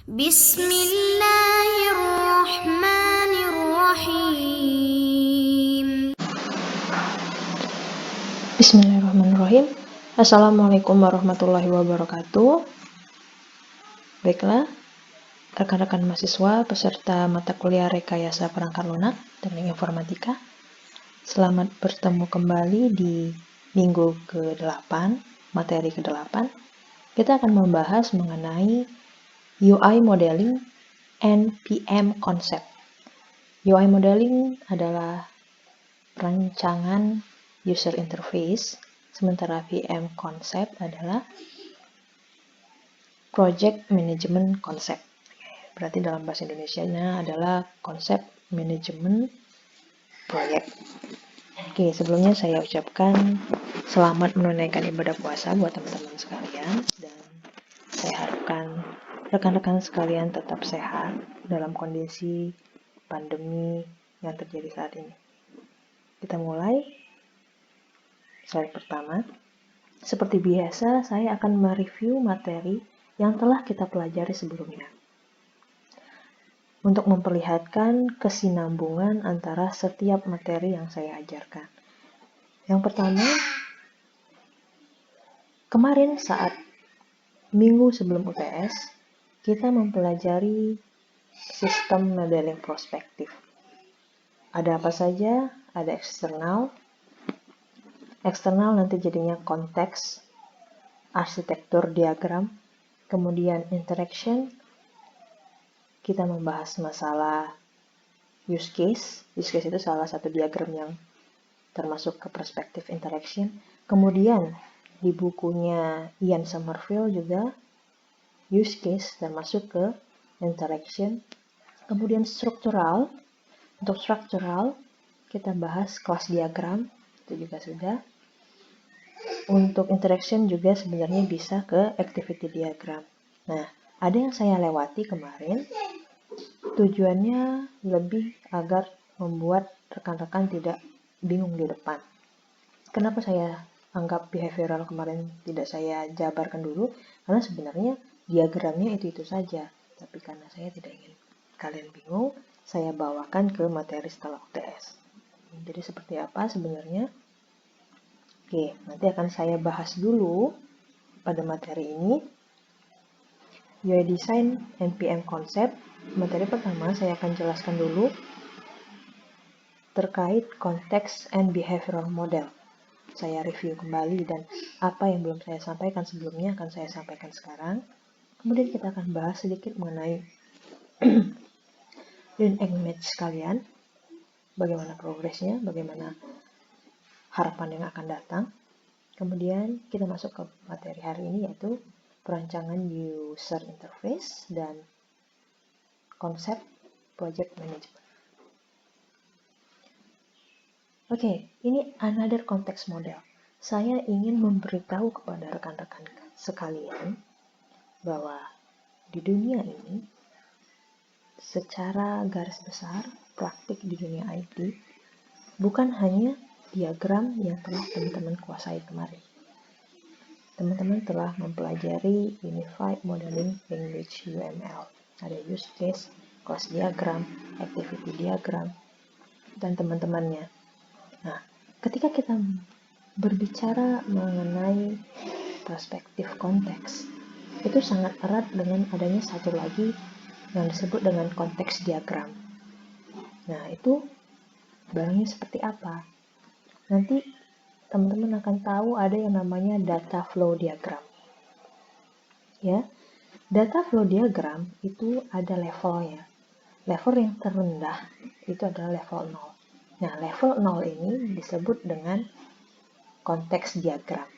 Bismillahirrahmanirrahim. Bismillahirrahmanirrahim. Assalamualaikum warahmatullahi wabarakatuh. Baiklah, rekan-rekan mahasiswa peserta mata kuliah Rekayasa Perangkat Lunak Teknik Informatika. Selamat bertemu kembali di minggu ke-8, materi ke-8. Kita akan membahas mengenai UI Modeling NPM Concept. UI Modeling adalah rancangan user interface, sementara PM Concept adalah Project Management Concept. Berarti dalam bahasa Indonesianya adalah konsep manajemen proyek. Oke, sebelumnya saya ucapkan selamat menunaikan ibadah puasa buat teman-teman sekalian, dan saya harapkan rekan-rekan sekalian tetap sehat dalam kondisi pandemi yang terjadi saat ini. Kita mulai. Slide pertama. Seperti biasa, saya akan mereview materi yang telah kita pelajari sebelumnya, untuk memperlihatkan kesinambungan antara setiap materi yang saya ajarkan. Yang pertama, kemarin saat minggu sebelum UTS, kita mempelajari sistem modeling prospektif. Ada apa saja? Ada eksternal. Eksternal nanti jadinya konteks, arsitektur diagram, kemudian interaction. Kita membahas masalah use case. Use case itu salah satu diagram yang termasuk ke perspektif interaction. Kemudian di bukunya Ian Somerville juga use case termasuk ke interaction. Kemudian struktural. Untuk struktural kita bahas kelas diagram, itu juga sudah. Untuk interaction juga sebenarnya bisa ke activity diagram. Nah, ada yang saya lewati kemarin. Tujuannya lebih agar membuat rekan-rekan tidak bingung di depan. Kenapa saya anggap behavioral kemarin tidak saya jabarkan dulu? Karena sebenarnya diagramnya itu saja. Tapi karena saya tidak ingin kalian bingung, saya bawakan ke materi setelah UTS. Jadi seperti apa sebenarnya? Oke, nanti akan saya bahas dulu pada materi ini. UI Design NPM Concept. Materi pertama saya akan jelaskan dulu terkait konteks and behavioral model. Saya review kembali, dan apa yang belum saya sampaikan sebelumnya akan saya sampaikan sekarang. Kemudian kita akan bahas sedikit mengenai learn and match kalian, bagaimana progresnya, bagaimana harapan yang akan datang. Kemudian kita masuk ke materi hari ini, yaitu perancangan user interface dan konsep project management. Oke, ini another context model. Saya ingin memberitahu kepada rekan-rekan sekalian bahwa di dunia ini, secara garis besar, praktik di dunia IT bukan hanya diagram yang telah teman-teman kuasai kemarin. Teman-teman telah mempelajari Unified Modeling Language UML. Ada use case, class diagram, activity diagram, dan teman-temannya. Nah, ketika kita berbicara mengenai perspektif konteks, itu sangat erat dengan adanya satu lagi yang disebut dengan konteks diagram. Nah, itu barangnya seperti apa? Nanti teman-teman akan tahu ada yang namanya data flow diagram. Ya, data flow diagram itu ada levelnya. Level yang terendah itu adalah level 0. Nah, level 0 ini disebut dengan konteks diagram.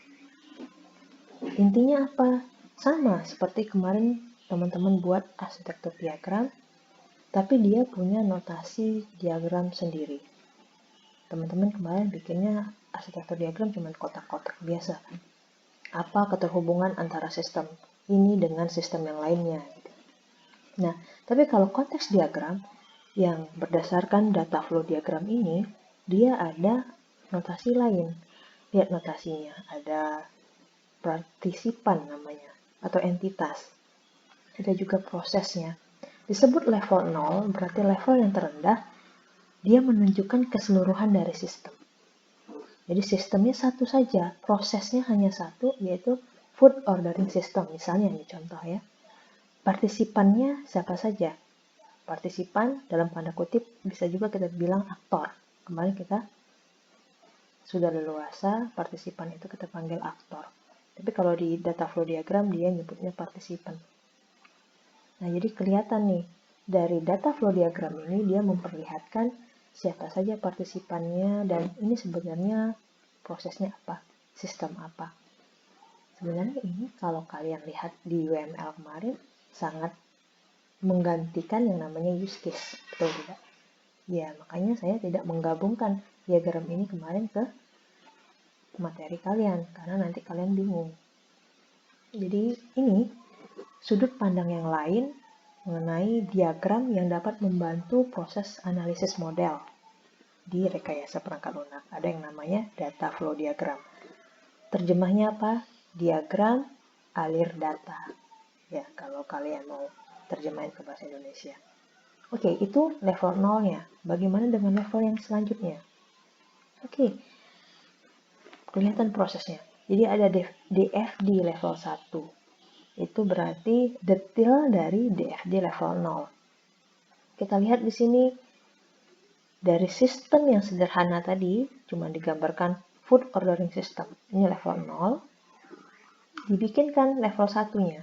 Intinya apa? Sama seperti kemarin teman-teman buat arsitektur diagram, tapi dia punya notasi diagram sendiri. Teman-teman kemarin bikinnya arsitektur diagram cuma kotak-kotak biasa kan? Apa keterhubungan antara sistem ini dengan sistem yang lainnya gitu. Nah, tapi kalau konteks diagram yang berdasarkan data flow diagram ini, dia ada notasi lain. Lihat notasinya, ada partisipan namanya, atau entitas. ada juga prosesnya. Disebut level 0, berarti level yang terendah, dia menunjukkan keseluruhan dari sistem. Jadi sistemnya satu saja, prosesnya hanya satu, yaitu food ordering system. Misalnya ini contoh ya. Partisipannya siapa saja? Partisipan dalam tanda kutip bisa juga kita bilang aktor. Kemarin kita sudah leluasa, partisipan itu kita panggil aktor. Tapi kalau di data flow diagram dia nyebutnya partisipan. Nah, jadi kelihatan nih, dari data flow diagram ini dia memperlihatkan siapa saja partisipannya dan ini sebenarnya prosesnya apa, sistem apa. Sebenarnya ini kalau kalian lihat di UML kemarin sangat menggantikan yang namanya use case, betul tidak? Ya, makanya saya tidak menggabungkan diagram ini kemarin ke materi kalian, karena nanti kalian bingung. Jadi ini sudut pandang yang lain mengenai diagram yang dapat membantu proses analisis model di rekayasa perangkat lunak. Ada yang namanya data flow diagram. Terjemahnya apa? Diagram alir data. Ya, kalau kalian mau terjemahin ke bahasa Indonesia. Oke, itu level 0-nya. Bagaimana dengan level yang selanjutnya? Oke, kelihatan prosesnya. Jadi ada DFD level 1. Itu berarti detail dari DFD level 0. Kita lihat di sini dari sistem yang sederhana tadi, cuma digambarkan food ordering system. Ini level 0. Dibikinkan level 1-nya.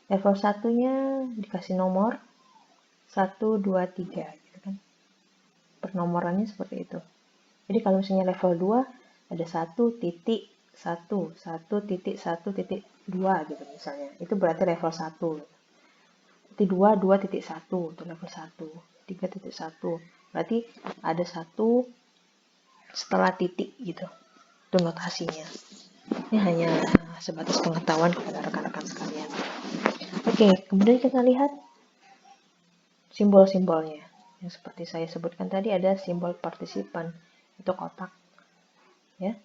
Level 1-nya dikasih nomor 1, 2, 3 gitu kan. Pernomorannya seperti itu. Jadi kalau misalnya level 2 ada 1.1, 1.1.2 gitu misalnya. Itu berarti level 1. 2, 2.1 itu level 1. 3.1. Berarti ada 1 setelah titik gitu. Itu notasinya. Ini hanya sebatas pengetahuan kepada rekan-rekan sekalian. Oke, kemudian kita lihat simbol-simbolnya. Yang seperti saya sebutkan tadi ada simbol partisipan. Itu kotak. Ya.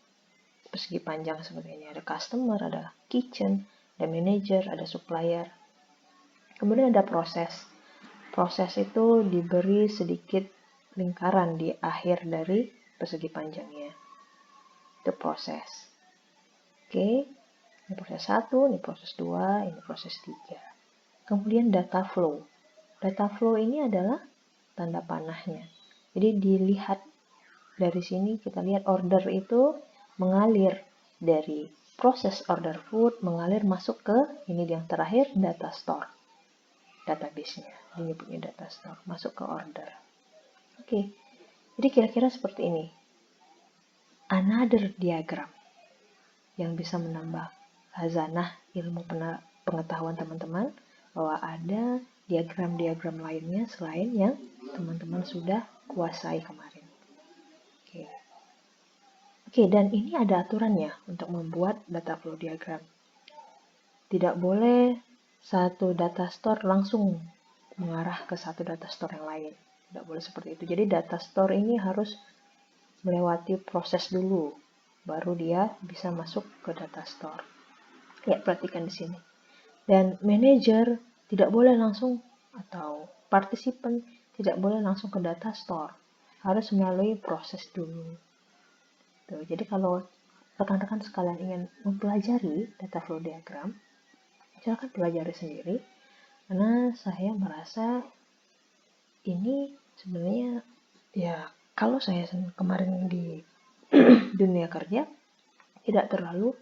Persegi panjang seperti ini. Ada customer, ada kitchen, ada manager, ada supplier. Kemudian ada proses. Proses itu diberi sedikit lingkaran di akhir dari persegi panjangnya. Itu proses. Oke. Ini proses 1, ini proses 2, ini proses 3. Kemudian data flow. Data flow ini adalah tanda panahnya. Jadi dilihat dari sini, kita lihat order itu mengalir dari proses order food, mengalir masuk ke ini yang terakhir, data store. Database-nya, disebutnya data store, masuk ke order. Oke, jadi kira-kira seperti ini. Another diagram yang bisa menambah khazanah ilmu pengetahuan teman-teman bahwa ada diagram-diagram lainnya selain yang teman-teman sudah kuasai kemarin. Oke, dan ini ada aturannya untuk membuat data flow diagram. Tidak boleh satu data store langsung mengarah ke satu data store yang lain. Tidak boleh seperti itu. Jadi data store ini harus melewati proses dulu, baru dia bisa masuk ke data store. Ya, perhatikan di sini. Dan manager tidak boleh langsung atau partisipan tidak boleh langsung ke data store. Harus melalui proses dulu. Tuh, jadi kalau rekan-rekan sekalian ingin mempelajari data flow diagram, silakan pelajari sendiri. Karena saya merasa ini sebenarnya ya kalau saya kemarin di dunia kerja tidak terlalu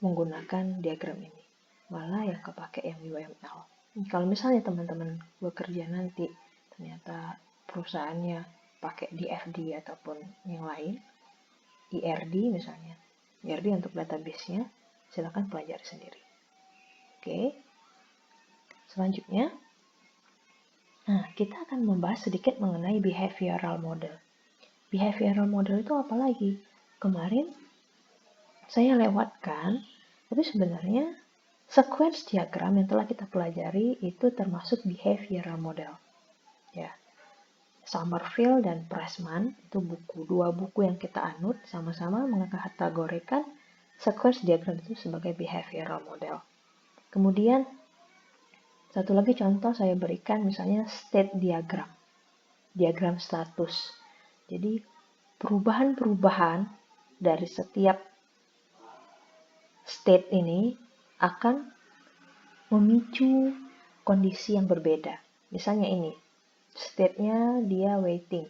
menggunakan diagram ini, malah yang kepake yang UML. Kalau misalnya teman-teman bekerja nanti ternyata perusahaannya pakai DFD ataupun yang lain, IRD misalnya, IRD untuk database-nya, silakan pelajari sendiri. Oke, selanjutnya, nah kita akan membahas sedikit mengenai behavioral model. Behavioral model itu apa lagi? Kemarin saya lewatkan, tapi sebenarnya sequence diagram yang telah kita pelajari itu termasuk behavioral model. Ya, Summerfield dan Pressman itu dua buku yang kita anut sama-sama mengkategorikan sequence diagram itu sebagai behavioral model. Kemudian Satu lagi contoh saya berikan misalnya state diagram, diagram status. Jadi perubahan-perubahan dari setiap state ini akan memicu kondisi yang berbeda. Misalnya ini, state-nya dia waiting.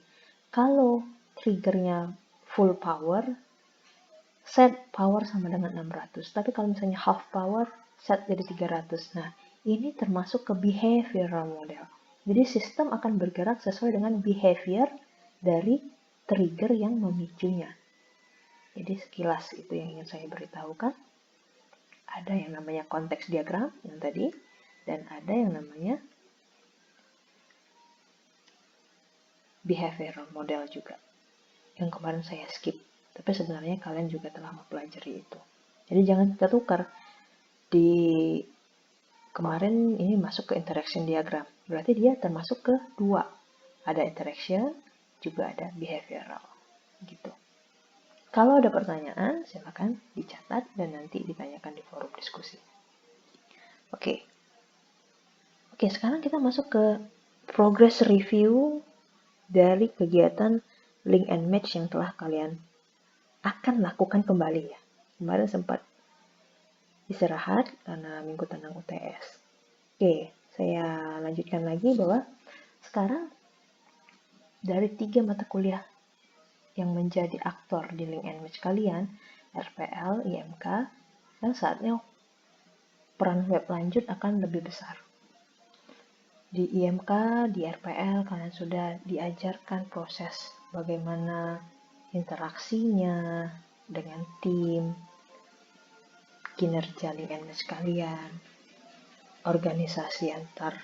Kalau triggernya full power, set power sama dengan 600. Tapi kalau misalnya half power, set jadi 300. Nah, ini termasuk ke behavioral model. Jadi sistem akan bergerak sesuai dengan behavior dari trigger yang memicunya. Jadi sekilas itu yang ingin saya beritahukan. Ada yang namanya konteks diagram yang tadi, dan ada yang namanya behavioral model juga. Yang kemarin saya skip, tapi sebenarnya kalian juga telah mempelajari itu. Jadi jangan kita tukar. Di kemarin ini masuk ke interaction diagram, berarti dia termasuk ke dua. Ada interaction, juga ada behavioral. Gitu. Kalau ada pertanyaan, silakan dicatat dan nanti ditanyakan di forum diskusi. Oke, sekarang kita masuk ke progress review dari kegiatan link and match yang telah kalian akan lakukan kembali ya. Kemarin sempat istirahat karena minggu tenang UTS. Oke, saya lanjutkan lagi bahwa sekarang dari 3 mata kuliah yang menjadi aktor di link and match kalian, RPL, IMK, dan saatnya peran web lanjut akan lebih besar. Di IMK, di RPL, kalian sudah diajarkan proses bagaimana interaksinya dengan tim, kinerja link and match kalian, organisasi antar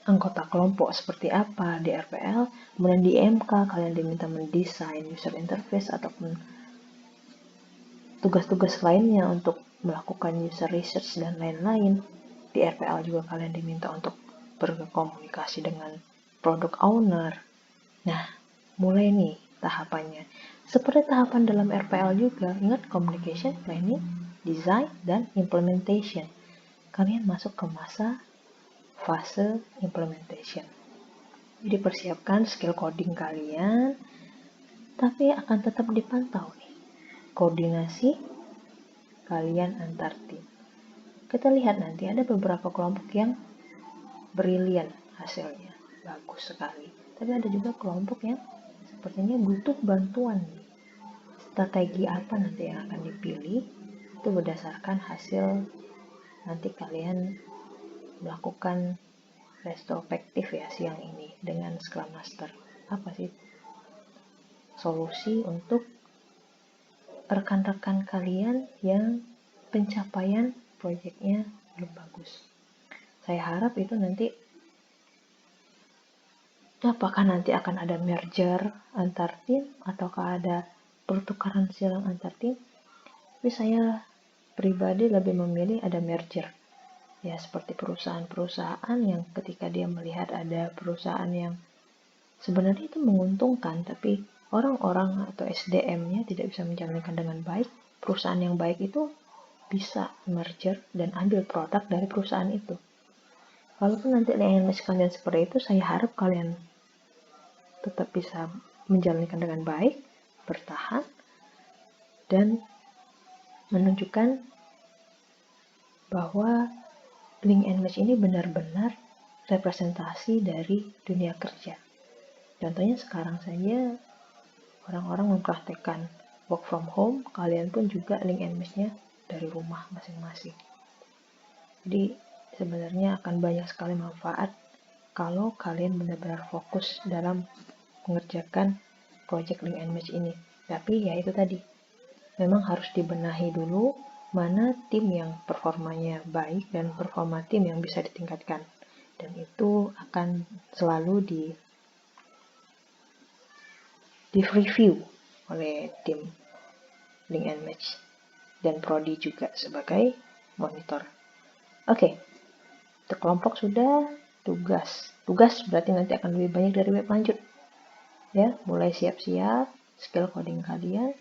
anggota kelompok seperti apa di RPL, kemudian di IMK kalian diminta mendesain user interface ataupun tugas-tugas lainnya untuk melakukan user research dan lain-lain. Di RPL juga kalian diminta untuk berkomunikasi dengan product owner. Nah, mulai nih tahapannya. Seperti tahapan dalam RPL juga, ingat communication, planning, design, dan implementation. Kalian masuk ke fase implementation. Jadi persiapkan skill coding kalian, tapi akan tetap dipantau nih koordinasi kalian antar tim. Kita lihat nanti ada beberapa kelompok yang brilian hasilnya, bagus sekali. Tapi ada juga kelompok yang sepertinya butuh bantuan nih. Strategi apa nanti yang akan dipilih itu berdasarkan hasil nanti kalian melakukan retrospektif ya siang ini dengan Scrum Master. Apa sih solusi untuk rekan-rekan kalian yang pencapaian proyeknya belum bagus? Saya harap itu nanti apakah nanti akan ada merger antar tim ataukah ada pertukaran silang antar tim. Tapi saya pribadi lebih memilih ada merger. Ya seperti perusahaan-perusahaan yang ketika dia melihat ada perusahaan yang sebenarnya itu menguntungkan, tapi orang-orang atau SDM-nya tidak bisa menjalankan dengan baik, perusahaan yang baik itu bisa merger dan ambil produk dari perusahaan itu. Walaupun nanti LNS kalian seperti itu, saya harap kalian tetap bisa menjalankan dengan baik, bertahan, dan menunjukkan bahwa link and match ini benar-benar representasi dari dunia kerja. Contohnya sekarang saja orang-orang mempraktekkan work from home, kalian pun juga link and match-nya dari rumah masing-masing. Jadi sebenarnya akan banyak sekali manfaat kalau kalian benar-benar fokus dalam mengerjakan project link and match ini. Tapi ya itu tadi, memang harus dibenahi dulu mana tim yang performanya baik dan performa tim yang bisa ditingkatkan. Dan itu akan selalu di-review oleh tim link and match dan prodi juga sebagai monitor. Oke, untuk kelompok sudah, tugas berarti nanti akan lebih banyak dari web lanjut ya. Mulai siap-siap skill coding kalian,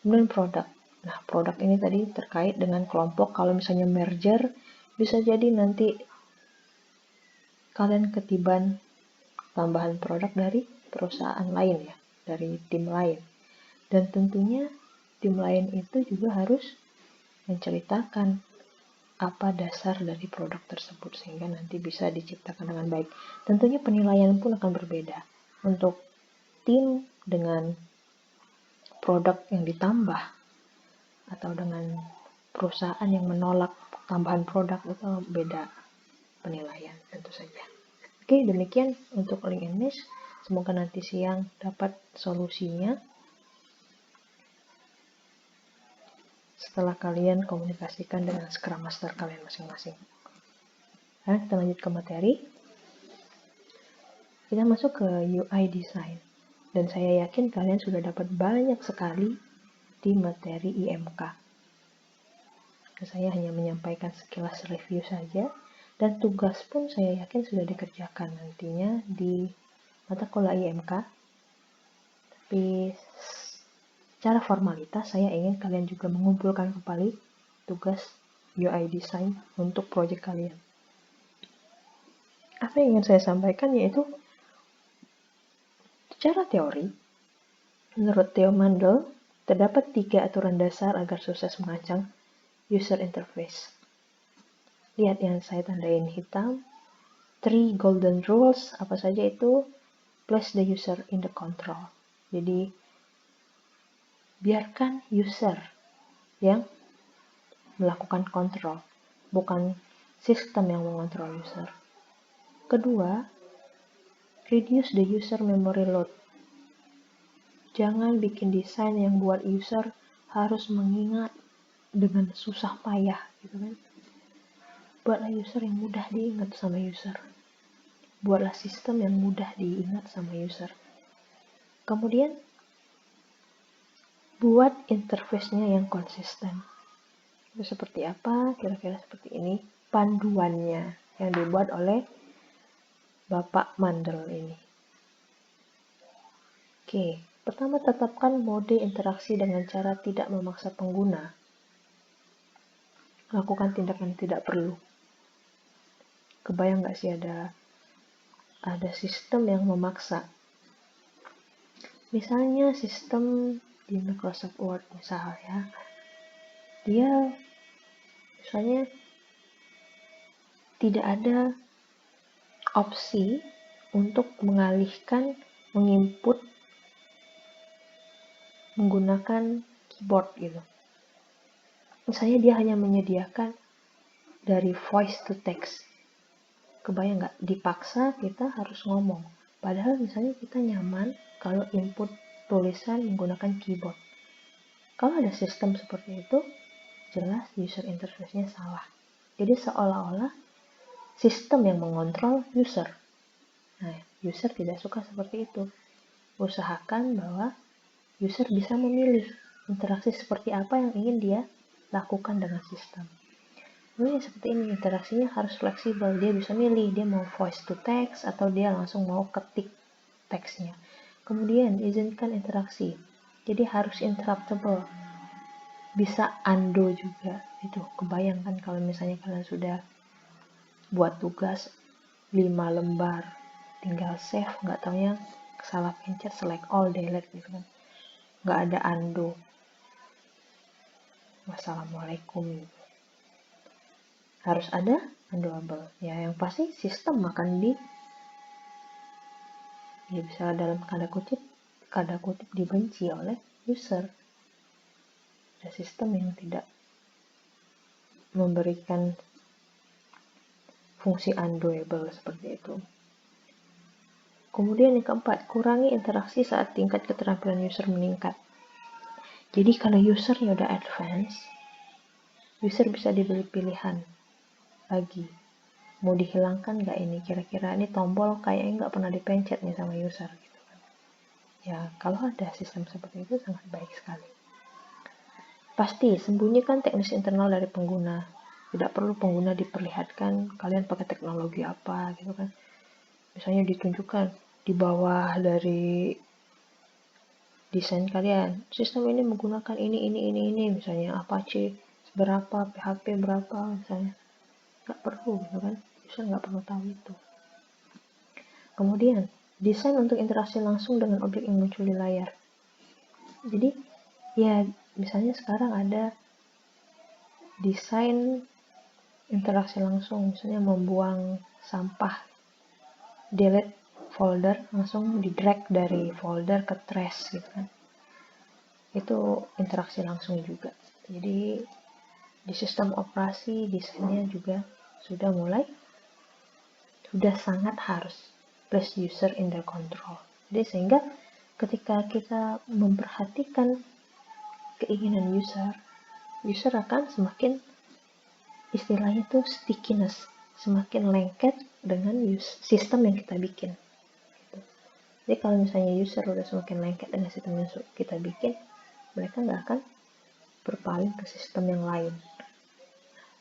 kemudian produk. Nah, produk ini tadi terkait dengan kelompok. Kalau misalnya merger, bisa jadi nanti kalian ketiban tambahan produk dari perusahaan lain ya, dari tim lain. Dan tentunya tim lain itu juga harus menceritakan apa dasar dari produk tersebut sehingga nanti bisa diciptakan dengan baik. Tentunya penilaian pun akan berbeda. Untuk tim dengan produk yang ditambah atau dengan perusahaan yang menolak tambahan produk itu beda penilaian tentu saja. Oke, demikian untuk link and mesh. Semoga nanti siang dapat solusinya setelah kalian komunikasikan dengan Scrum Master kalian masing-masing. Nah, kita lanjut ke materi. Kita masuk ke UI design. Dan saya yakin kalian sudah dapat banyak sekali di materi IMK. Saya hanya menyampaikan sekilas review saja, dan tugas pun saya yakin sudah dikerjakan nantinya di mata kuliah IMK. Tapi secara formalitas saya ingin kalian juga mengumpulkan kembali tugas UI design untuk proyek kalian. Apa yang ingin saya sampaikan yaitu secara teori, menurut Theo Mandel, terdapat 3 aturan dasar agar sukses merancang user interface. Lihat yang saya tandain hitam. 3 golden rules, apa saja itu? Place the user in the control. Jadi, biarkan user yang melakukan kontrol, bukan sistem yang mengontrol user. Kedua, reduce the user memory load. Jangan bikin desain yang buat user harus mengingat dengan susah payah, gitu kan. Buatlah user yang mudah diingat sama user. Buatlah sistem yang mudah diingat sama user. Kemudian, buat interface-nya yang konsisten. Itu seperti apa? Kira-kira seperti ini panduannya yang dibuat oleh Bapak Mandel ini. Oke, pertama tetapkan mode interaksi dengan cara tidak memaksa pengguna. Lakukan tindakan tidak perlu. Kebayang nggak sih ada sistem yang memaksa? Misalnya sistem di Microsoft Word misalnya, dia misalnya tidak ada opsi untuk menginput menggunakan keyboard gitu. Misalnya dia hanya menyediakan dari voice to text. Kebayang nggak? Dipaksa kita harus ngomong. Padahal misalnya kita nyaman kalau input tulisan menggunakan keyboard. Kalau ada sistem seperti itu, jelas user interface-nya salah. Jadi seolah-olah sistem yang mengontrol user. Nah, user tidak suka seperti itu. Usahakan bahwa user bisa memilih interaksi seperti apa yang ingin dia lakukan dengan sistem. Ini seperti ini, interaksinya harus fleksibel. Dia bisa milih, dia mau voice to text atau dia langsung mau ketik teksnya. Kemudian, izinkan interaksi. Jadi harus interruptible. Bisa undo juga. Itu, kebayangkan kalau misalnya kalian sudah buat tugas 5 lembar, tinggal save, nggak taunya salah pencet, select all, delete gitu kan. Nggak ada undo. Wassalamualaikum. Harus ada undoable. Ya, yang pasti sistem akan ya bisa dalam kata kutip dibenci oleh user. Ada sistem yang tidak memberikan fungsi undoable seperti itu. Kemudian yang keempat, kurangi interaksi saat tingkat keterampilan user meningkat. Jadi kalau usernya udah advance, user bisa diberi pilihan lagi. Mau dihilangkan nggak ini? Kira-kira ini tombol kayaknya nggak pernah dipencet nih sama user. Gitu kan. Ya, kalau ada sistem seperti itu sangat baik sekali. Pasti, sembunyikan teknis internal dari pengguna. Tidak perlu pengguna diperlihatkan kalian pakai teknologi apa gitu kan. Misalnya ditunjukkan di bawah dari desain kalian, sistem ini menggunakan ini misalnya Apache berapa, PHP berapa misalnya. Nggak perlu gitu kan, user nggak perlu tahu itu. Kemudian, desain untuk interaksi langsung dengan objek yang muncul di layar. Jadi, ya misalnya sekarang ada desain interaksi langsung, misalnya membuang sampah, delete folder, langsung di drag dari folder ke trash gitu kan. Itu interaksi langsung juga. Jadi di sistem operasi desainnya juga sudah sangat harus place user in the control. Jadi sehingga ketika kita memperhatikan keinginan user akan semakin, istilahnya itu stickiness, semakin lengket dengan sistem yang kita bikin. Jadi kalau misalnya user udah semakin lengket dengan sistem yang kita bikin, mereka nggak akan berpaling ke sistem yang lain.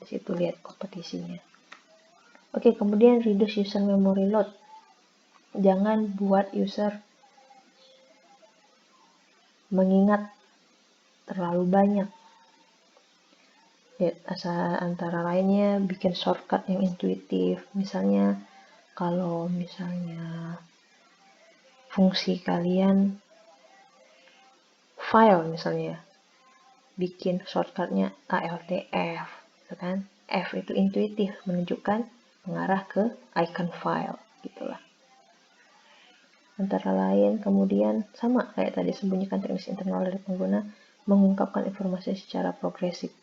Di situ lihat kompetisinya. Oke, kemudian reduce user memory load. Jangan buat user mengingat terlalu banyak. Ya, antara lainnya bikin shortcut yang intuitif. Misalnya kalau fungsi kalian file misalnya, bikin shortcutnya ALTF, gitu kan? F itu intuitif, menunjukkan mengarah ke icon file, gitulah. Antara lain, kemudian sama kayak tadi, sembunyikan teknis internal dari pengguna, mengungkapkan informasi secara progresif.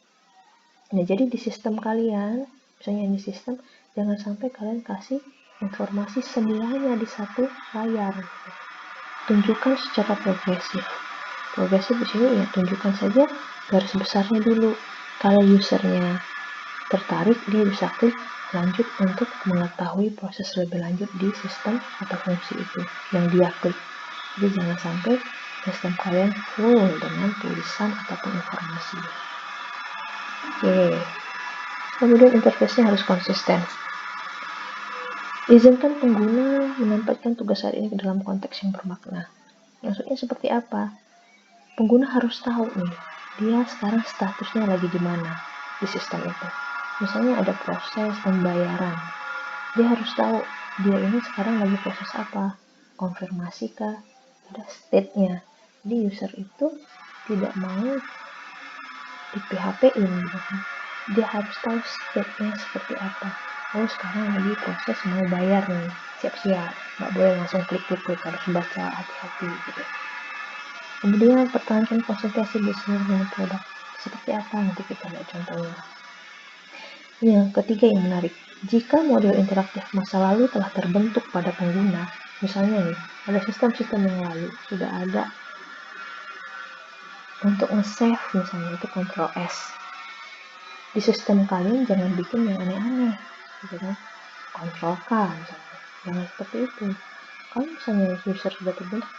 Nah, jadi di sistem kalian, misalnya di sistem, jangan sampai kalian kasih informasi semuanya di satu layar. Tunjukkan secara progresif. Progresif di sini ya tunjukkan saja garis besarnya dulu. Kalau usernya tertarik, dia bisa klik lanjut untuk mengetahui proses lebih lanjut di sistem atau fungsi itu yang dia klik. Jadi jangan sampai sistem kalian full dengan tulisan ataupun informasi. Oke. Kemudian interface-nya harus konsisten. Izinkan pengguna menempatkan tugas saat ini ke dalam konteks yang bermakna. Maksudnya seperti apa? Pengguna harus tahu nih, dia sekarang statusnya lagi di mana di sistem itu. Misalnya ada proses pembayaran, dia harus tahu dia ini sekarang lagi proses apa, konfirmasi kah, ada state-nya. Jadi user itu tidak mau di PHP-in gitu kan. Dia harus tahu state-nya seperti apa. Oh, sekarang lagi proses mau bayar nih, siap-siap, nggak boleh langsung klik, harus baca hati-hati gitu. Kemudian pertahankan konsentrasi bisnis dengan produk. Seperti apa nanti kita lihat contohnya. Yang ketiga yang menarik, jika model interaktif masa lalu telah terbentuk pada pengguna, misalnya nih, ada sistem-sistem yang lalu sudah ada untuk nge-save, misalnya itu Ctrl S. Di sistem kalian jangan bikin yang aneh-aneh, gitu kan? Ctrl K misalnya, jangan seperti itu. Kalau misalnya user sudah terbentuk,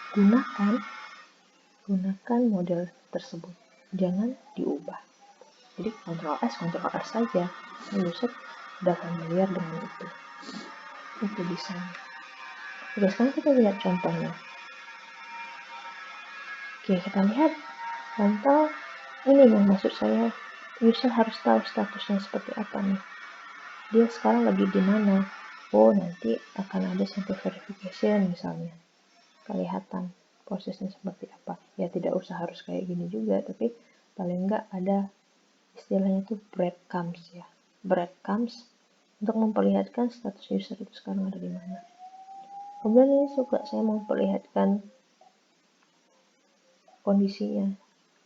gunakan model tersebut, jangan diubah. Jadi Ctrl S saja, user sudah familiar dengan itu desain. Oke, sekarang kita lihat contohnya. Oke, kita lihat contoh ini yang maksud saya, user harus tahu statusnya seperti apa nih. Dia sekarang lagi di mana? Oh, nanti akan ada sampai verification misalnya. Kelihatan prosesnya seperti apa. Ya tidak usah harus kayak gini juga, tapi paling enggak ada istilahnya itu breadcrumbs ya. Breadcrumbs untuk memperlihatkan status user itu sekarang ada di mana. Kemudian ini juga saya memperlihatkan kondisinya.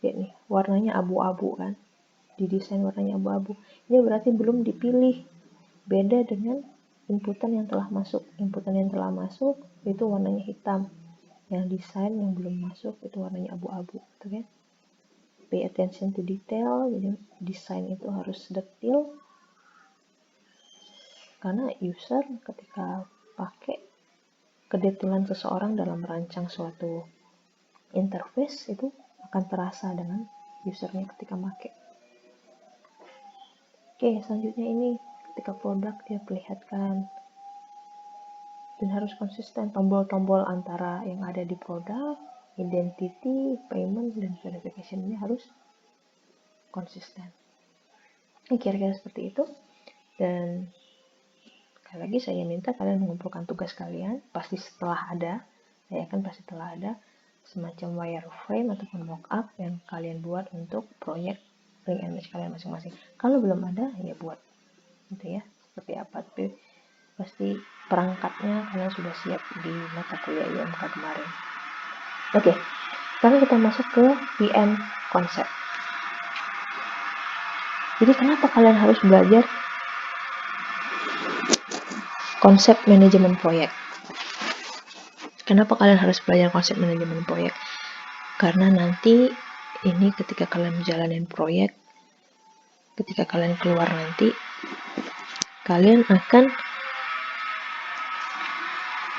Lihat nih, warnanya abu-abu kan. Di desain warnanya abu-abu. Ini berarti belum dipilih. Beda dengan inputan yang telah masuk. Inputan yang telah masuk itu warnanya hitam. Yang desain yang belum masuk itu warnanya abu-abu, gitu kan? Pay attention to detail. Jadi desain itu harus detail. Karena user ketika pakai kedetailan seseorang dalam merancang suatu interface itu akan terasa dengan usernya ketika pakai. Oke, selanjutnya ini ketika produk dia perlihatkan dan harus konsisten tombol-tombol antara yang ada di produk, identity, payment, dan verification ini harus konsisten. Kira-kira seperti itu. Dan Sekali lagi saya minta kalian mengumpulkan tugas kalian, pasti setelah ada, saya yakin pasti setelah ada semacam wireframe ataupun mockup yang kalian buat untuk proyek ring and match kalian masing-masing. Kalau belum ada, ya buat gitu ya, seperti apa. Tapi pasti perangkatnya kalian sudah siap di mata kuliah IMK kemarin. Oke, sekarang kita masuk ke PM konsep. Jadi kenapa kalian harus belajar konsep manajemen proyek? Kenapa kalian harus belajar konsep manajemen proyek? Karena nanti ini ketika kalian menjalani proyek, ketika kalian keluar nanti, kalian akan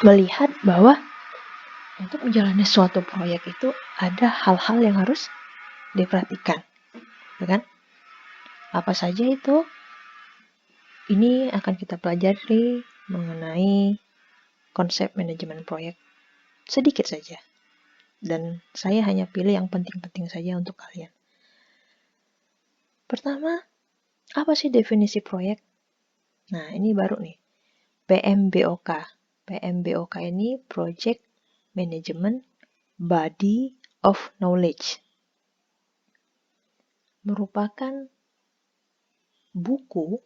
melihat bahwa untuk menjalani suatu proyek itu ada hal-hal yang harus diperhatikan, ya kan? Apa saja itu? Ini akan kita pelajari mengenai konsep manajemen proyek sedikit saja. Dan saya hanya pilih yang penting-penting saja untuk kalian. Pertama, apa sih definisi proyek? Nah, ini baru nih. PMBOK. PMBOK ini Project Management Body of Knowledge. Merupakan buku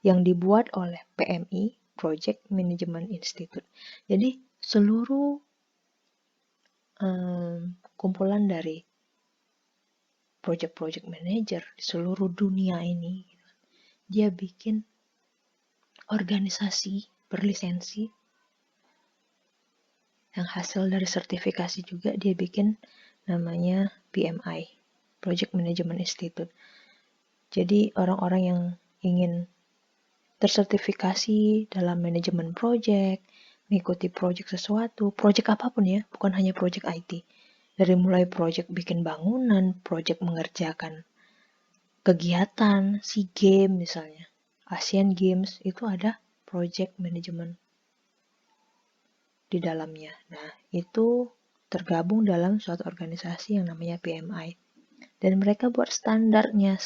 yang dibuat oleh PMI, Project Management Institute. Jadi seluruh kumpulan dari project manager di seluruh dunia ini, dia bikin organisasi berlisensi yang hasil dari sertifikasi juga dia bikin namanya PMI, Project Management Institute. Jadi orang-orang yang ingin tersertifikasi dalam manajemen project, mengikuti project sesuatu, project apapun ya, bukan hanya project IT. Dari mulai project bikin bangunan, project mengerjakan kegiatan, SEA Games misalnya, Asian Games, itu ada project management di dalamnya. Nah, itu tergabung dalam suatu organisasi yang namanya PMI. Dan mereka buat standarnya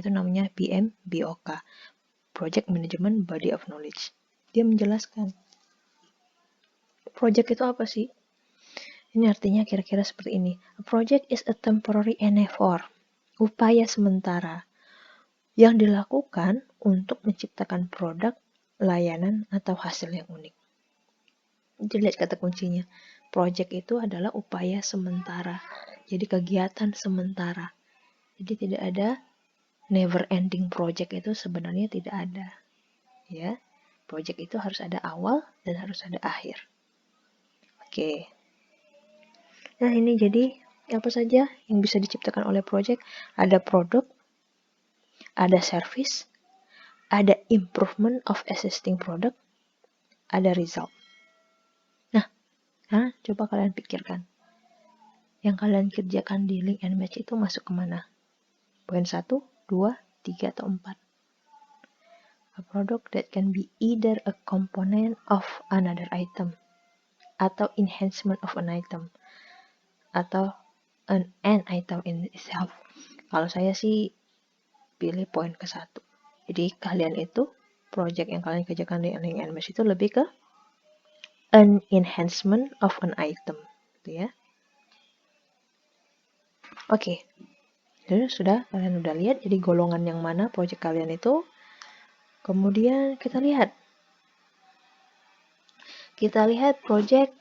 itu namanya PMBOK. Project Management Body of Knowledge. Dia menjelaskan, project itu apa sih? Ini artinya kira-kira seperti ini. A project is a temporary endeavor, upaya sementara, yang dilakukan untuk menciptakan produk, layanan, atau hasil yang unik. Jadi lihat kata kuncinya. Project itu adalah upaya sementara. Jadi kegiatan sementara. Jadi tidak ada never ending project, itu sebenarnya tidak ada. Ya, project itu harus ada awal dan harus ada akhir. Oke. Nah, ini jadi apa saja yang bisa diciptakan oleh project? Ada produk, ada service, ada improvement of existing product, ada result. Nah, coba kalian pikirkan. Yang kalian kerjakan di link and match itu masuk kemana? Poin 1, 2, 3, atau 4? A product that can be either a component of another item, atau enhancement of an item, atau an item in itself. Kalau saya sih pilih poin ke-1. Jadi kalian itu, project yang kalian kerjakan di link and match itu lebih ke an enhancement of an item, gitu ya. Oke. Jadi kalian udah lihat jadi golongan yang mana project kalian itu. Kemudian kita lihat project,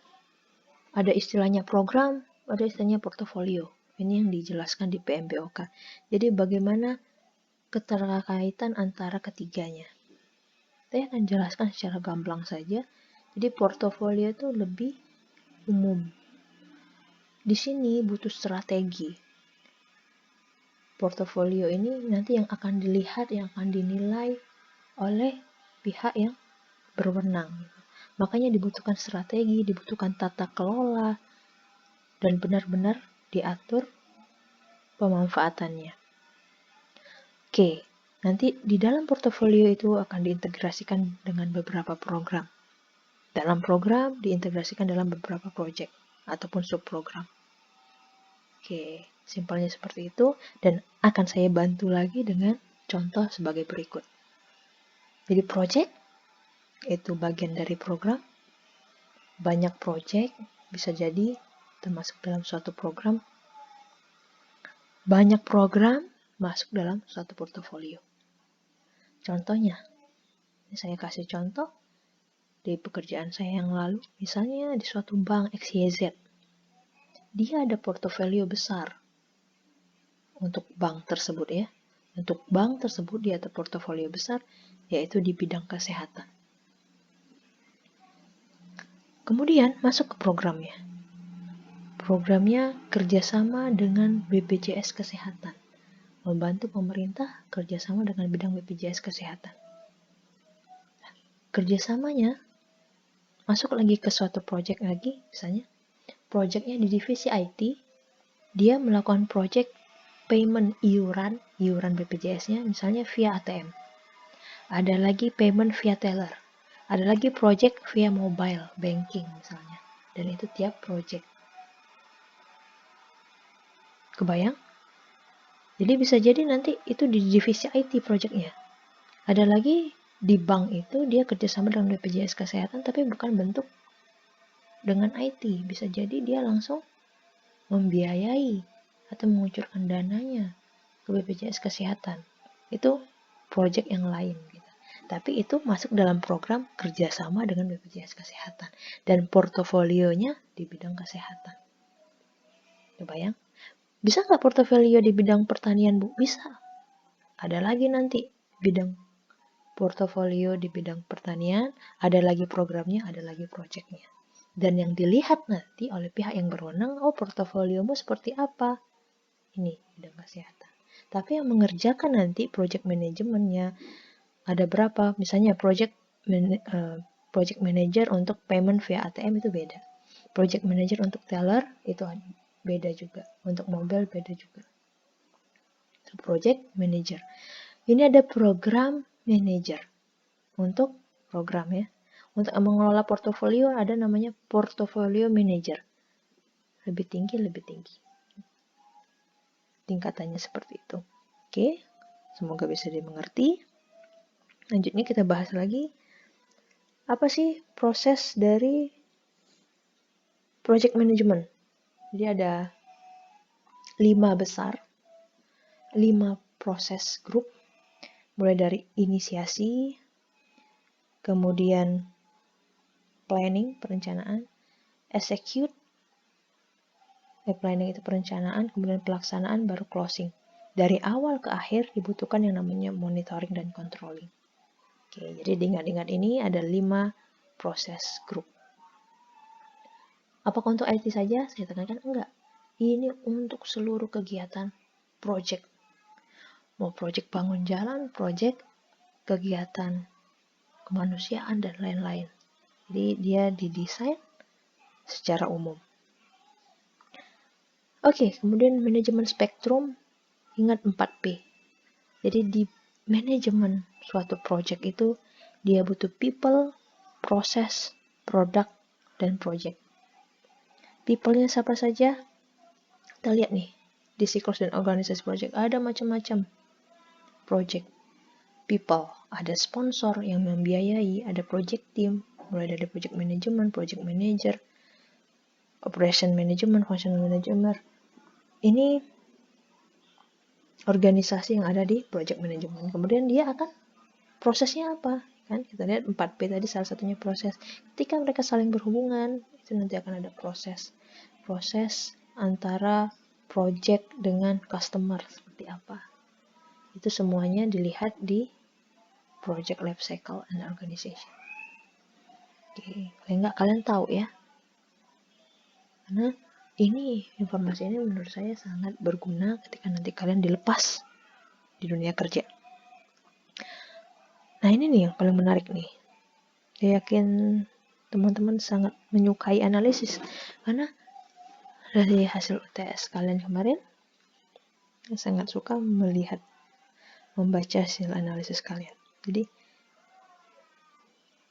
ada istilahnya program, ada istilahnya portofolio. Ini yang dijelaskan di PMBOK. Jadi bagaimana keterkaitan antara ketiganya. Saya akan jelaskan secara gamblang saja. Jadi portofolio itu lebih umum. Di sini butuh strategi. Portofolio ini nanti yang akan dilihat, yang akan dinilai oleh pihak yang berwenang. Makanya dibutuhkan strategi, dibutuhkan tata kelola, dan benar-benar diatur pemanfaatannya. Oke, nanti di dalam portofolio itu akan diintegrasikan dengan beberapa program. Dalam program diintegrasikan dalam beberapa project ataupun subprogram. Oke, simpelnya seperti itu, dan akan saya bantu lagi dengan contoh sebagai berikut. Jadi project itu bagian dari program. Banyak project bisa jadi termasuk dalam suatu program. Banyak program masuk dalam suatu portofolio. Contohnya, ini saya kasih contoh di pekerjaan saya yang lalu, misalnya di suatu bank XYZ. Dia ada portofolio besar untuk bank tersebut ya. Untuk bank tersebut dia ada portofolio besar, yaitu di bidang kesehatan. Kemudian masuk ke programnya. Programnya kerjasama dengan BPJS Kesehatan. Membantu pemerintah kerjasama dengan bidang BPJS Kesehatan. Kerjasamanya masuk lagi ke suatu project lagi, misalnya projectnya di divisi IT, dia melakukan project payment iuran BPJS-nya misalnya via ATM. Ada lagi payment via teller. Ada lagi project via mobile banking misalnya. Dan itu tiap project. Kebayang? Jadi bisa jadi nanti itu di divisi IT projectnya. Ada lagi di bank itu dia kerjasama dengan BPJS Kesehatan tapi bukan bentuk dengan IT. Bisa jadi dia langsung membiayai atau mengucurkan dananya ke BPJS Kesehatan. Itu project yang lain gitu. Tapi itu masuk dalam program kerjasama dengan BPJS Kesehatan. Dan portofolionya di bidang kesehatan. Kebayang? Bisa nggak portofolio di bidang pertanian, Bu? Bisa. Ada lagi nanti bidang portofolio di bidang pertanian, ada lagi programnya, ada lagi projectnya. Dan yang dilihat nanti oleh pihak yang berwenang, oh portofoliomu seperti apa? Ini bidang kesehatan. Tapi yang mengerjakan nanti project manajemennya, ada berapa? Misalnya project manager untuk payment via ATM itu beda. Project manager untuk teller itu beda juga. Untuk mobile beda juga. Project manager. Ini ada program manager untuk program ya. Untuk mengelola portofolio ada namanya portfolio manager. Lebih tinggi. Tingkatannya seperti itu. Oke, semoga bisa dimengerti. Lanjutnya kita bahas lagi, apa sih proses dari project management? Jadi ada 5 besar, 5 proses grup, mulai dari inisiasi, kemudian planning, perencanaan, execute, planning itu perencanaan, kemudian pelaksanaan, baru closing. Dari awal ke akhir dibutuhkan yang namanya monitoring dan controlling. Oke, jadi diingat-ingat ini ada 5 proses grup. Apakah untuk IT saja? Saya tekankan enggak. Ini untuk seluruh kegiatan project. Mau project bangun jalan, project kegiatan kemanusiaan, dan lain-lain. Jadi dia didesain secara umum. Oke, kemudian manajemen spektrum, ingat 4P. Jadi di manajemen suatu project itu dia butuh people, proses, product, dan project. People-nya siapa saja? Kita lihat nih, di siklus dan organisasi project ada macam-macam project. People, ada sponsor yang membiayai, ada project team, mulai dari project management, project manager, operation management, functional manager. Ini organisasi yang ada di project management. Kemudian dia akan prosesnya apa? Kan kita lihat 4P tadi salah satunya proses. Ketika mereka saling berhubungan, itu nanti akan ada proses antara project dengan customer seperti apa. Itu semuanya dilihat di project life cycle and organization. Oke, paling nggak kalian tahu ya. Karena informasi ini menurut saya sangat berguna ketika nanti kalian dilepas di dunia kerja. Nah ini nih yang paling menarik nih. Saya yakin teman-teman sangat menyukai analisis. Karena dari hasil UTS kalian kemarin, saya sangat suka membaca hasil analisis kalian. Jadi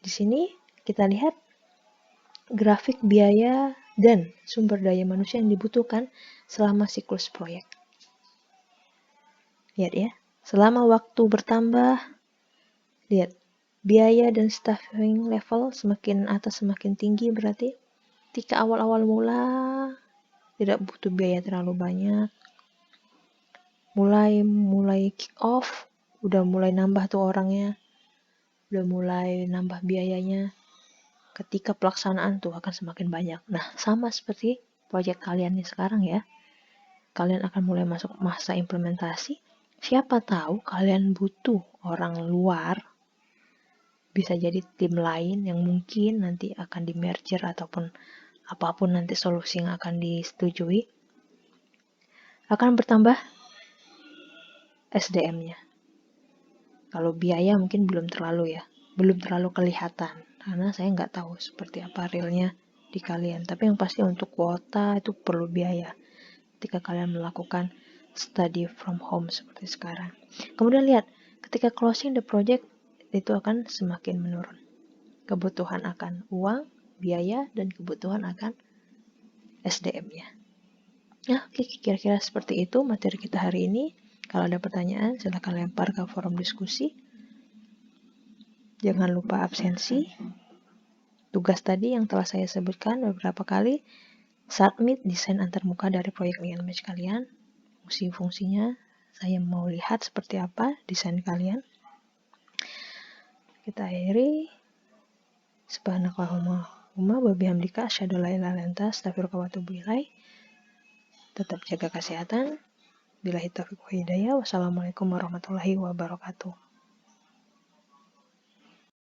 di sini kita lihat grafik biaya dan sumber daya manusia yang dibutuhkan selama siklus proyek. Lihat ya, selama waktu bertambah, lihat biaya dan staffing level semakin atas semakin tinggi, berarti ketika awal-awal mula tidak butuh biaya terlalu banyak. Mulai kick off, udah mulai nambah tuh orangnya, udah mulai nambah biayanya. Ketika pelaksanaan tuh akan semakin banyak. Nah, sama seperti proyek kalian nih sekarang ya. Kalian akan mulai masuk masa implementasi. Siapa tahu kalian butuh orang luar, bisa jadi tim lain yang mungkin nanti akan di merger ataupun apapun nanti solusi yang akan disetujui. Akan bertambah SDM-nya. Kalau biaya mungkin belum terlalu kelihatan, karena saya nggak tahu seperti apa realnya di kalian. Tapi yang pasti untuk kuota itu perlu biaya ketika kalian melakukan study from home seperti sekarang. Kemudian lihat, ketika closing the project itu akan semakin menurun. Kebutuhan akan uang, biaya, dan kebutuhan akan SDM-nya. Nah, kira-kira seperti itu materi kita hari ini. Kalau ada pertanyaan, silakan lempar ke forum diskusi. Jangan lupa absensi. Tugas tadi yang telah saya sebutkan beberapa kali, submit desain antarmuka dari proyek LMS kalian. Fungsi-fungsinya, saya mau lihat seperti apa desain kalian. Kita akhiri. Subhanakallahumma wa bihamdika asyhadu an la ilaha illa anta astaghfiruka wa atubu ilaik. Tetap jaga kesehatan. Billahi taufiq wa hidayah. Wassalamualaikum warahmatullahi wabarakatuh.